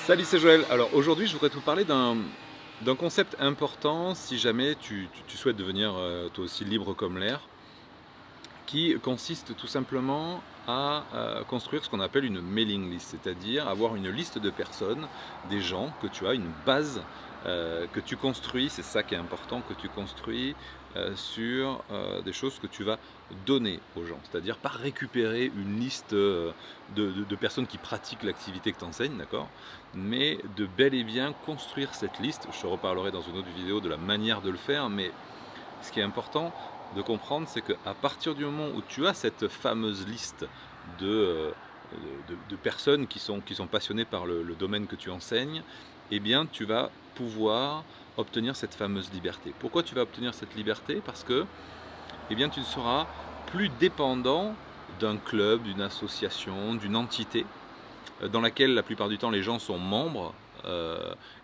Salut, c'est Joël. Alors aujourd'hui, je voudrais te parler d'un concept important si jamais tu souhaites devenir toi aussi libre comme l'air, qui consiste tout simplement à construire ce qu'on appelle une mailing list, c'est-à-dire avoir une liste de personnes, des gens que tu as, une base que tu construis, c'est ça qui est important, que tu construis sur des choses que tu vas donner aux gens, c'est-à-dire pas récupérer une liste de personnes qui pratiquent l'activité que tu enseignes, d'accord, mais de bel et bien construire cette liste. Je te reparlerai dans une autre vidéo de la manière de le faire, mais ce qui est important de comprendre, c'est qu'à partir du moment où tu as cette fameuse liste de, de personnes qui sont passionnées par le domaine que tu enseignes, eh bien tu vas pouvoir obtenir cette fameuse liberté. Pourquoi tu vas obtenir cette liberté? Parce que eh bien, tu ne seras plus dépendant d'un club, d'une association, d'une entité dans laquelle la plupart du temps les gens sont membres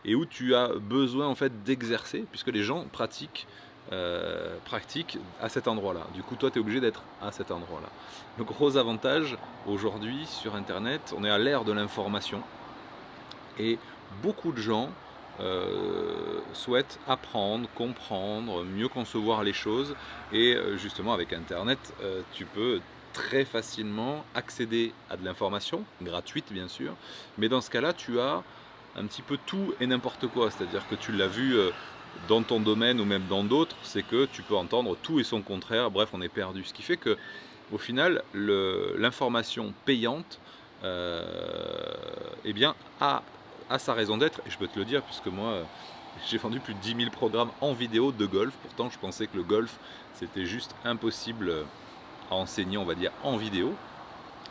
et où tu as besoin en fait d'exercer, puisque les gens pratiquent à cet endroit-là. Du coup, toi, tu es obligé d'être à cet endroit-là. Le gros avantage aujourd'hui sur Internet, on est à l'ère de l'information et beaucoup de gens souhaitent apprendre, comprendre, mieux concevoir les choses et justement avec Internet, tu peux très facilement accéder à de l'information, gratuite bien sûr, mais dans ce cas-là, tu as un petit peu tout et n'importe quoi, c'est-à-dire que tu l'as vu dans ton domaine ou même dans d'autres, c'est que tu peux entendre tout et son contraire, bref, on est perdu. Ce qui fait que, au final, l'information payante, eh bien, a sa raison d'être, et je peux te le dire, puisque moi, j'ai vendu plus de 10 000 programmes en vidéo de golf, pourtant je pensais que le golf, c'était juste impossible à enseigner, on va dire, en vidéo,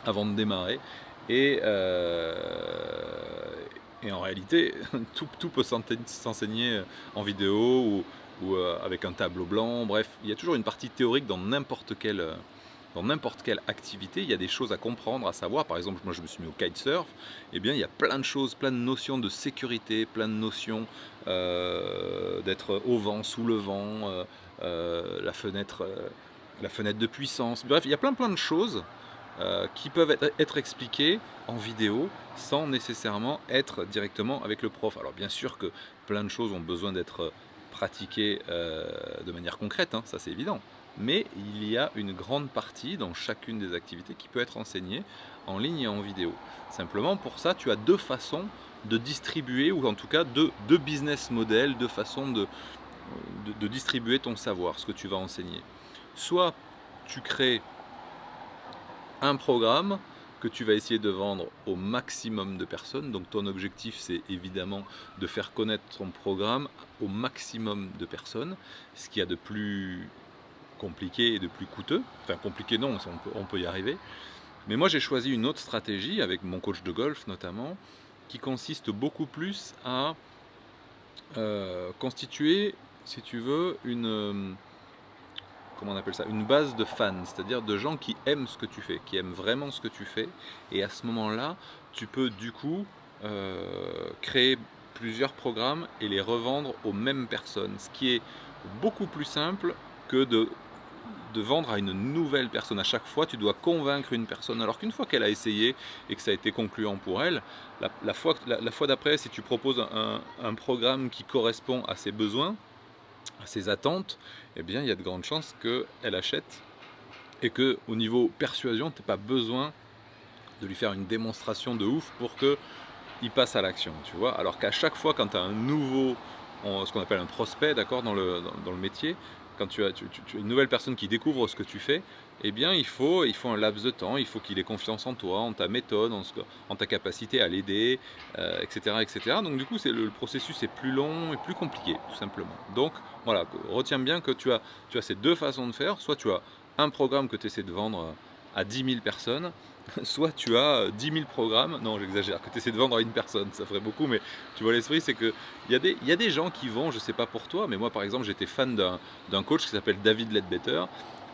avant de démarrer, et, et en réalité, tout peut s'enseigner en vidéo ou avec un tableau blanc, bref, il y a toujours une partie théorique dans n'importe quelle activité, il y a des choses à comprendre, à savoir. Par exemple, moi je me suis mis au kitesurf, et bien il y a plein de choses, plein de notions de sécurité, plein de notions d'être au vent, sous le vent, la fenêtre de puissance, bref, il y a plein de choses qui peuvent être expliquées en vidéo sans nécessairement être directement avec le prof. Alors bien sûr que plein de choses ont besoin d'être pratiquées de manière concrète, hein, ça c'est évident. Mais il y a une grande partie dans chacune des activités qui peut être enseignée en ligne et en vidéo. Simplement pour ça, tu as deux façons de distribuer, ou en tout cas deux business models, deux façons de distribuer ton savoir, ce que tu vas enseigner. Soit tu crées un programme que tu vas essayer de vendre au maximum de personnes. Donc ton objectif, c'est évidemment de faire connaître ton programme au maximum de personnes, ce qu'il y a de plus compliqué et de plus coûteux. Enfin compliqué non, on peut y arriver. Mais moi j'ai choisi une autre stratégie avec mon coach de golf notamment, qui consiste beaucoup plus à constituer, si tu veux, comment on appelle ça, une base de fans, c'est-à-dire de gens qui aiment ce que tu fais, qui aiment vraiment ce que tu fais. Et à ce moment-là, tu peux du coup créer plusieurs programmes et les revendre aux mêmes personnes, ce qui est beaucoup plus simple que de vendre à une nouvelle personne. À chaque fois, tu dois convaincre une personne, alors qu'une fois qu'elle a essayé et que ça a été concluant pour elle, la fois d'après, si tu proposes un programme qui correspond à ses besoins, à ses attentes, eh bien il y a de grandes chances qu'elle achète et que au niveau persuasion, tu n'as pas besoin de lui faire une démonstration de ouf pour qu'il passe à l'action, tu vois. Alors qu'à chaque fois quand tu as un nouveau, ce qu'on appelle un prospect, d'accord, dans le métier, quand tu as une nouvelle personne qui découvre ce que tu fais, eh bien il faut un laps de temps, il faut qu'il ait confiance en toi, en ta méthode, en ta capacité à l'aider, etc., etc. Donc du coup, le processus est plus long et plus compliqué, tout simplement. Donc voilà, retiens bien que tu as ces deux façons de faire. Soit tu as un programme que tu essaies de vendre à 10 000 personnes, soit tu as 10 000 programmes, non j'exagère, que tu essaies de vendre à une personne, ça ferait beaucoup, mais tu vois l'esprit, c'est que il y a des gens qui vont, je sais pas pour toi, mais moi par exemple j'étais fan d'un coach qui s'appelle David Ledbetter.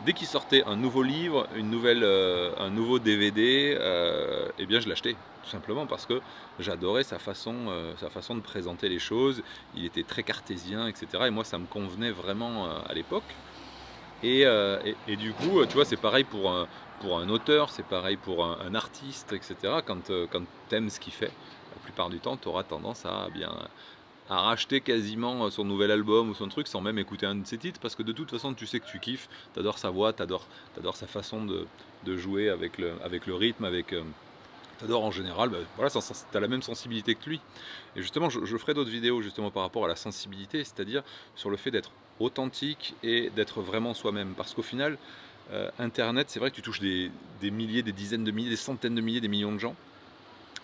Dès qu'il sortait un nouveau livre, un nouveau DVD, eh bien je l'achetais, tout simplement parce que j'adorais sa façon de présenter les choses. Il était très cartésien, etc. Et moi ça me convenait vraiment à l'époque. Et du coup, tu vois, c'est pareil pour un auteur, c'est pareil pour un artiste, etc. Quand tu aimes ce qu'il fait, la plupart du temps, tu auras tendance à à racheter quasiment son nouvel album ou son truc sans même écouter un de ses titres, parce que de toute façon tu sais que tu kiffes, tu adores sa voix, tu adores sa façon de jouer avec le rythme, tu adores en général, bah, voilà, tu as la même sensibilité que lui. Et justement, je ferai d'autres vidéos justement par rapport à la sensibilité, c'est-à-dire sur le fait d'être authentique et d'être vraiment soi-même, parce qu'au final, Internet, c'est vrai que tu touches des milliers, des dizaines de milliers, des centaines de milliers, des millions de gens,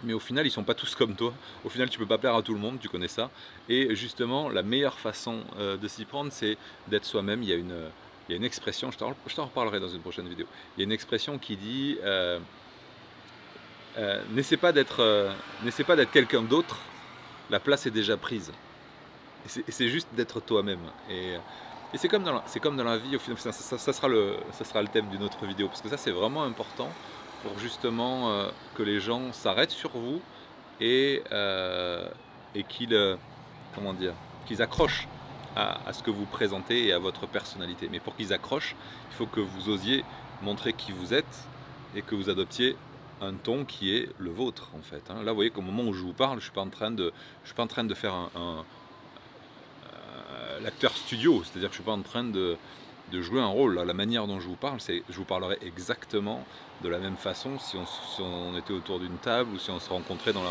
mais au final, ils sont pas tous comme toi. Au final, tu peux pas plaire à tout le monde, tu connais ça. Et justement, la meilleure façon de s'y prendre, c'est d'être soi-même. Il y a une expression, je t'en reparlerai dans une prochaine vidéo. Il y a une expression qui dit n'essaie pas d'être quelqu'un d'autre, la place est déjà prise. Et c'est juste d'être toi-même. Et c'est comme dans la vie, au final, ça sera le thème d'une autre vidéo, parce que ça, c'est vraiment important pour justement que les gens s'arrêtent sur vous et comment dire, qu'ils accrochent à ce que vous présentez et à votre personnalité. Mais pour qu'ils accrochent, il faut que vous osiez montrer qui vous êtes et que vous adoptiez un ton qui est le vôtre en fait. Là, vous voyez qu'au moment où je vous parle, je ne suis pas en train de faire l'acteur studio, c'est-à-dire que je ne suis pas en train de jouer un rôle. Là, la manière dont je vous parle, je vous parlerai exactement de la même façon si on était autour d'une table ou si on se rencontrait dans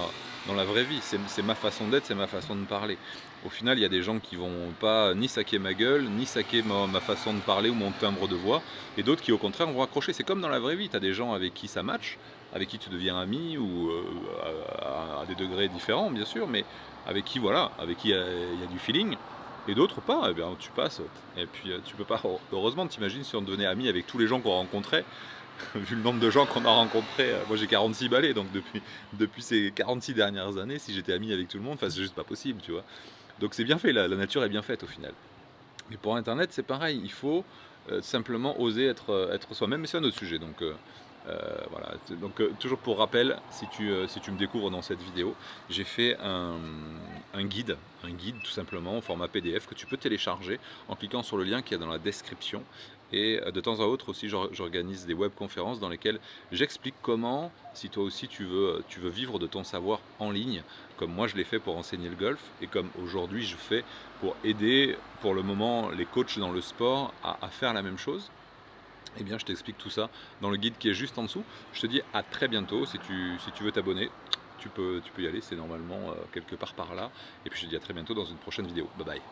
la vraie vie. C'est ma façon d'être, c'est ma façon de parler. Au final, il y a des gens qui vont pas ni saquer ma gueule, ni saquer ma façon de parler ou mon timbre de voix, et d'autres qui au contraire vont accrocher. C'est comme dans la vraie vie, tu as des gens avec qui ça match, avec qui tu deviens ami, ou à des degrés différents bien sûr, mais avec qui voilà, avec qui il y a du feeling. Et d'autres pas, eh bien, tu passes. Et puis tu peux pas. Heureusement, t'imagines si on devenait amis avec tous les gens qu'on rencontrait, vu le nombre de gens qu'on a rencontrés. Moi j'ai 46 balais, donc depuis ces 46 dernières années, si j'étais ami avec tout le monde, enfin, c'est juste pas possible, tu vois. Donc c'est bien fait, la nature est bien faite au final. Mais pour Internet, c'est pareil, il faut simplement oser être soi-même, mais c'est un autre sujet. Donc voilà. Donc toujours pour rappel, si tu me découvres dans cette vidéo, j'ai fait un guide tout simplement au format PDF que tu peux télécharger en cliquant sur le lien qui est dans la description. Et de temps à autre aussi, j'organise des webconférences dans lesquelles j'explique comment, si toi aussi tu veux vivre de ton savoir en ligne, comme moi je l'ai fait pour enseigner le golf, et comme aujourd'hui je fais pour aider pour le moment les coachs dans le sport à faire la même chose. Eh bien, je t'explique tout ça dans le guide qui est juste en dessous. Je te dis à très bientôt. Si tu veux t'abonner, tu peux y aller. C'est normalement quelque part par là. Et puis, je te dis à très bientôt dans une prochaine vidéo. Bye bye.